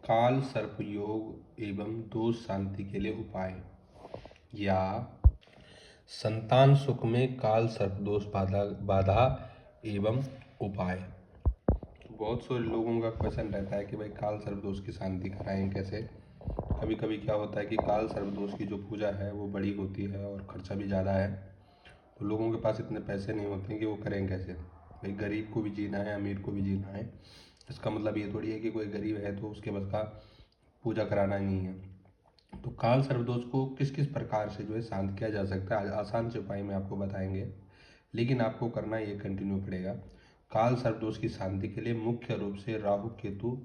काल सर्प योग एवं दोष शांति के लिए उपाय, या संतान सुख में काल सर्प दोष बाधा एवं उपाय। बहुत सारे लोगों का क्वेश्चन रहता है कि भाई काल सर्प दोष की शांति कराएं कैसे। कभी कभी क्या होता है कि काल सर्प दोष की जो पूजा है वो बड़ी होती है और खर्चा भी ज़्यादा है, तो लोगों के पास इतने पैसे नहीं होते हैं कि वो करें कैसे। भाई गरीब को भी जीना है, अमीर को भी जीना है। इसका मतलब ये थोड़ी है कि कोई गरीब है तो उसके बस का पूजा कराना ही नहीं है। तो काल सर्पदोष को किस किस प्रकार से जो है शांत किया जा सकता है, आसान से उपाय में आपको बताएंगे, लेकिन आपको करना ये कंटिन्यू पड़ेगा। काल सर्पदोष की शांति के लिए मुख्य रूप से राहु केतु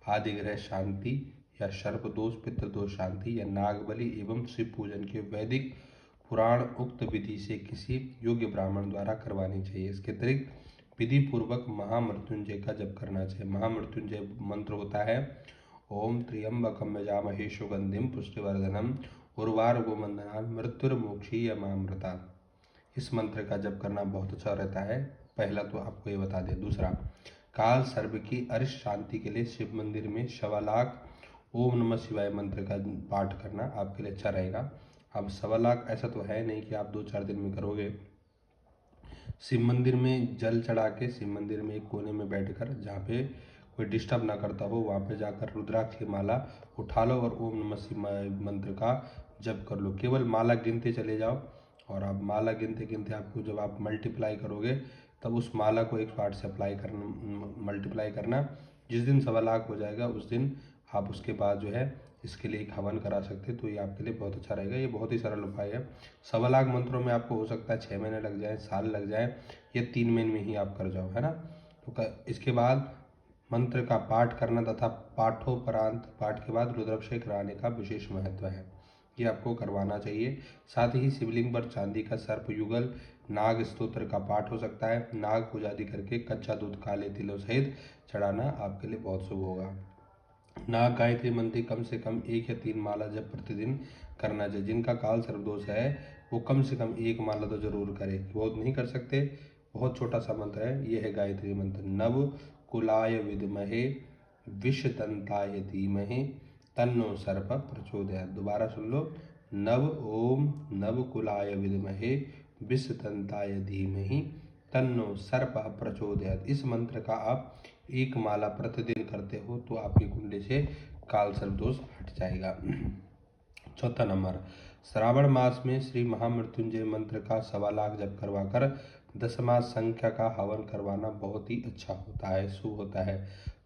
आदि ग्रह शांति, या सर्पदोष पितृदोष शांति, या नागबली एवं शिव पूजन के वैदिक पुराण उक्त विधि से किसी योग्य ब्राह्मण द्वारा करवानी चाहिए। इसके अतिरिक्त विधि पूर्वक महामृत्युंजय का जप करना चाहिए। महामृत्युंजय मंत्र होता है ओम त्र्यंबकम यजामहे सुगंधिम पुष्टिवर्धनम उर्वारुकमिव मृत्युर्मुक्षीयमामृता। इस मंत्र का जप करना बहुत अच्छा रहता है। पहला तो आपको ये बता दें। दूसरा, काल सर्प की अरिष्ट शांति के लिए शिव मंदिर में 1,25,000 ओम नमः शिवाय मंत्र का पाठ करना आपके लिए अच्छा रहेगा। अब 1,25,000 ऐसा तो है नहीं कि आप 2-4 दिन में करोगे। शिव मंदिर में जल चढ़ा के शिव मंदिर में एक कोने में बैठकर, जहाँ पे कोई डिस्टर्ब ना करता हो, वहाँ पे जाकर रुद्राक्ष की माला उठा लो और ओम नमः शिवाय मंत्र का जप कर लो। केवल माला गिनते चले जाओ, और आप माला गिनते गिनते आपको जब आप मल्टीप्लाई करोगे तब उस माला को 108 से मल्टीप्लाई करना। जिस दिन 1,25,000 हो जाएगा उस दिन आप उसके बाद जो है इसके लिए एक हवन करा सकते हैं, तो ये आपके लिए बहुत अच्छा रहेगा। ये बहुत ही सरल उपाय है। 1,25,000 मंत्रों में आपको हो सकता है 6 महीने लग जाए, साल लग जाए, या 3 महीने में ही आप कर जाओ, है ना। तो इसके बाद मंत्र का पाठ करना तथा पाठोपरांत पाठ के बाद रुद्राभिषेक कराने का विशेष महत्व है, ये आपको करवाना चाहिए। साथ ही शिवलिंग पर चांदी का सर्प युगल नाग स्तोत्र का पाठ हो सकता है। नाग पूजा आदि करके कच्चा दूध काले तिलों सहित चढ़ाना आपके लिए बहुत शुभ होगा। नाग गायत्री मंत्र कम से कम 1 या 3 माला जब प्रतिदिन करना चाहिए। जिनका काल सर्पदोष है वो कम से कम 1 माला तो जरूर करे, बहुत नहीं कर सकते। बहुत छोटा सा मंत्र है, ये है गायत्री मंत्र। नव कुलाय विद्महे विषदंताय धीमहि तन्नो सर्प प्रचोदयात्। दोबारा सुन लो, नव कुलाय विद्महे विषदंताय धीमहि तन्नो सर्प प्रचोदयात्। इस मंत्र का आप 1 माला प्रतिदिन करते हो तो आपकी कुंडली से काल सर्पदोष हट जाएगा। चौथा नंबर, श्रावण मास में श्री महामृत्युंजय मंत्र का 1,25,000 जप करवाकर 10 संख्या का हवन करवाना बहुत ही अच्छा होता है, शुभ होता है।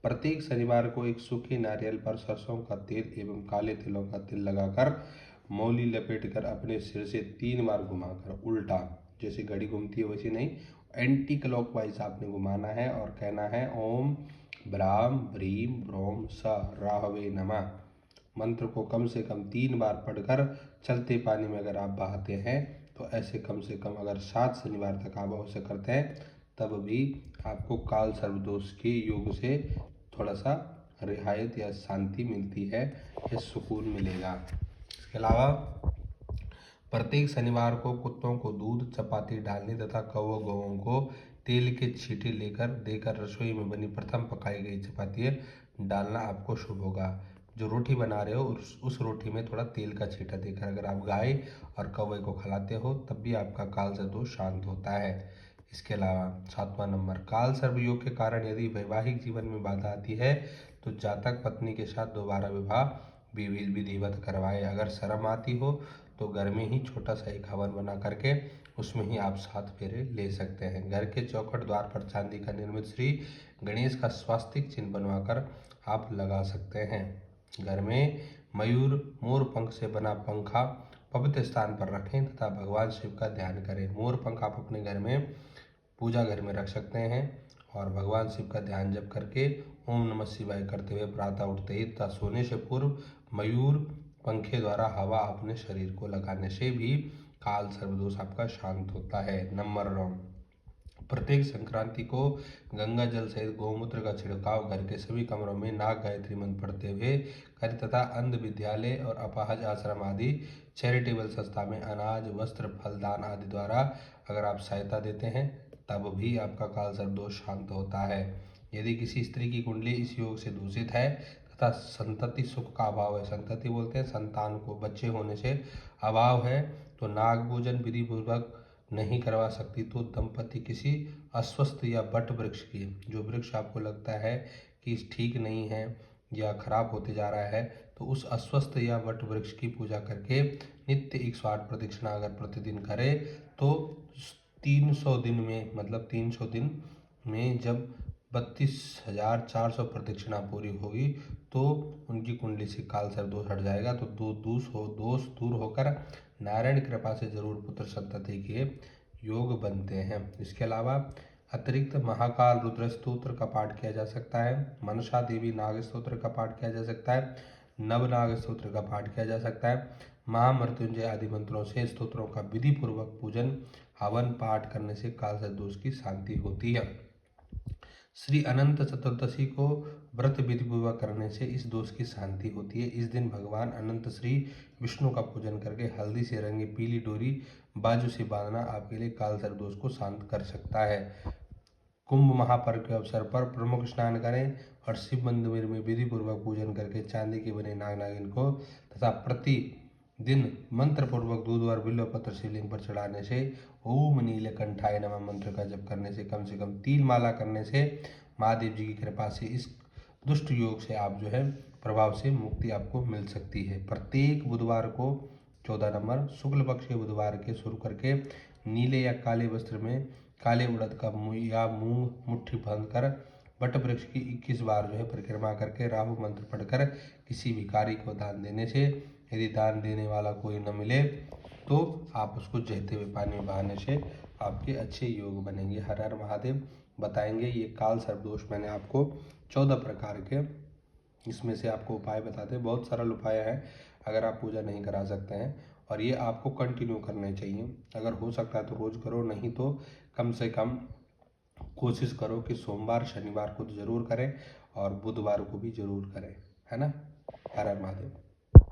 प्रत्येक शनिवार को एक सूखे नारियल पर सरसों का तेल एवं काले तिलों का तेल लगाकर मौली लपेटकर अपने सिर से 3 बार घुमाकर, उल्टा जैसे घड़ी घूमती है वैसे नहीं, एंटी क्लॉकवाइज आपने घुमाना है और कहना है ओम ब्राम ब्रीम ब्रोम स राहवे नमः। मंत्र को कम से कम 3 बार पढ़कर चलते पानी में अगर आप बहाते हैं तो ऐसे कम से कम अगर 7 शनिवार तक आप अवश्य करते हैं, तब भी आपको काल सर्पदोष के योग से थोड़ा सा रियायत या शांति मिलती है, या सुकून मिलेगा। इसके अलावा प्रत्येक शनिवार को कुत्तों को दूध चपाती डालनी तथा गौओं को तेल के छींटे देकर रसोई में बनी प्रथम पकाई गई चपाती डालना आपको शुभ होगा। जो रोटी बना रहे हो उस रोटी में थोड़ा तेल का छींटा देकर अगर आप गाय और कौवे को खिलाते हो तब भी आपका काल सर्पदोष शांत होता है। इसके अलावा 7वां नंबर, काल सर्प योग के कारण यदि वैवाहिक जीवन में बाधा आती है तो जातक पत्नी के साथ दोबारा विवाह विधिवत करवाए। अगर शर्म आती हो तो घर में ही छोटा सा एक हवन बना करके उसमें ही आप 7 फेरे ले सकते हैं। घर के चौखट द्वार पर चांदी का निर्मित श्री गणेश का स्वास्तिक चिन्ह बनवाकर आप लगा सकते हैं। घर में मयूर मोर पंख से बना पंखा पवित्र स्थान पर रखें तथा भगवान शिव का ध्यान करें। मोर पंख आप अपने घर में पूजा घर में रख सकते हैं और भगवान शिव का ध्यान जप करके ओम नमः शिवाय करते हुए प्रातः उठते ही तथा सोने से पूर्व मयूर पंखे द्वारा हवा अपने शरीर को लगाने से भी काल सर्पदोष आपका शांत होता है। नंबर 9, प्रत्येक संक्रांति को गंगा जल सहित गौमूत्र का छिड़काव घर के सभी कमरों में नाग गायत्री मंत्र पढ़ते हुए करें तथा अंध विद्यालय और अपाहज आश्रम आदि चैरिटेबल संस्था में अनाज वस्त्र फलदान आदि द्वारा अगर आप सहायता देते हैं तब भी आपका काल सर्पदोष शांत होता है। यदि किसी स्त्री की कुंडली इस योग से दूषित है तथा संतति सुख का अभाव है, संतति बोलते हैं संतान को, बच्चे होने से अभाव है, तो नाग पूजन विधि पूर्वक नहीं करवा सकती, तो दंपति किसी अस्वस्थ या बट वृक्ष की, जो वृक्ष आपको लगता है कि ठीक नहीं है या खराब होते जा रहा है, तो उस अस्वस्थ या वट वृक्ष की पूजा करके नित्य 108 प्रदक्षिणा अगर प्रतिदिन करे तो 300 दिन में, मतलब 300 दिन में जब 32,400 प्रदक्षिणा पूरी होगी तो उनकी कुंडली से काल सर्प दोष हट जाएगा, तो दोष दूर होकर नारायण कृपा से जरूर पुत्र संतति के योग बनते हैं। इसके अलावा अतिरिक्त महाकाल रुद्र स्तोत्र का पाठ किया जा सकता है, मनसा देवी नाग स्तोत्र का पाठ किया जा सकता है, नवनाग स्तोत्र का पाठ किया जा सकता है, महामृत्युंजय आदि मंत्रों से स्तोत्रों का विधि पूर्वक पूजन हवन पाठ करने से काल सर्प दोष की शांति होती है। श्री अनंत चतुर्दशी को व्रत विधि पूर्वक करने से इस दोष की शांति होती है। इस दिन भगवान अनंत श्री विष्णु का पूजन करके हल्दी से रंगी पीली डोरी बाजू से बांधना आपके लिए काल सर्प दोष को शांत कर सकता है। कुंभ महापर्व के अवसर पर प्रमुख स्नान करें और शिव मंदिर में विधि पूर्वक पूजन करके चांदी के बने नाग नागिन को तथा प्रति दिन मंत्र पूर्वक दूध और बिल्व पत्र शिवलिंग पर चढ़ाने से, ओम नीलकंठाय नमः मंत्र का जप करने से कम 3 माला करने से महादेव जी की कृपा से इस दुष्ट योग से आप जो है प्रभाव से मुक्ति आपको मिल सकती है। प्रत्येक बुधवार को 14 नंबर शुक्ल पक्ष के बुधवार के शुरू करके नीले या काले वस्त्र में काले उड़द का या मूंग मुट्ठी बांधकर बट वृक्ष की 21 बार जो है परिक्रमा करके राहु मंत्र पढ़कर किसी भिखारी को दान देने से, यदि दान देने वाला कोई न मिले तो आप उसको जहते हुए पानी में बहाने से आपके अच्छे योग बनेंगे। हर हर महादेव। बताएंगे ये काल सर्प दोष मैंने आपको 14 प्रकार के इसमें से आपको उपाय बताते हैं, बहुत सरल उपाय है, अगर आप पूजा नहीं करा सकते हैं, और ये आपको कंटिन्यू करने चाहिए। अगर हो सकता है तो रोज़ करो, नहीं तो कम से कम कोशिश करो कि सोमवार शनिवार को तो ज़रूर करें और बुधवार को भी ज़रूर करें, है ना। हर हर महादेव।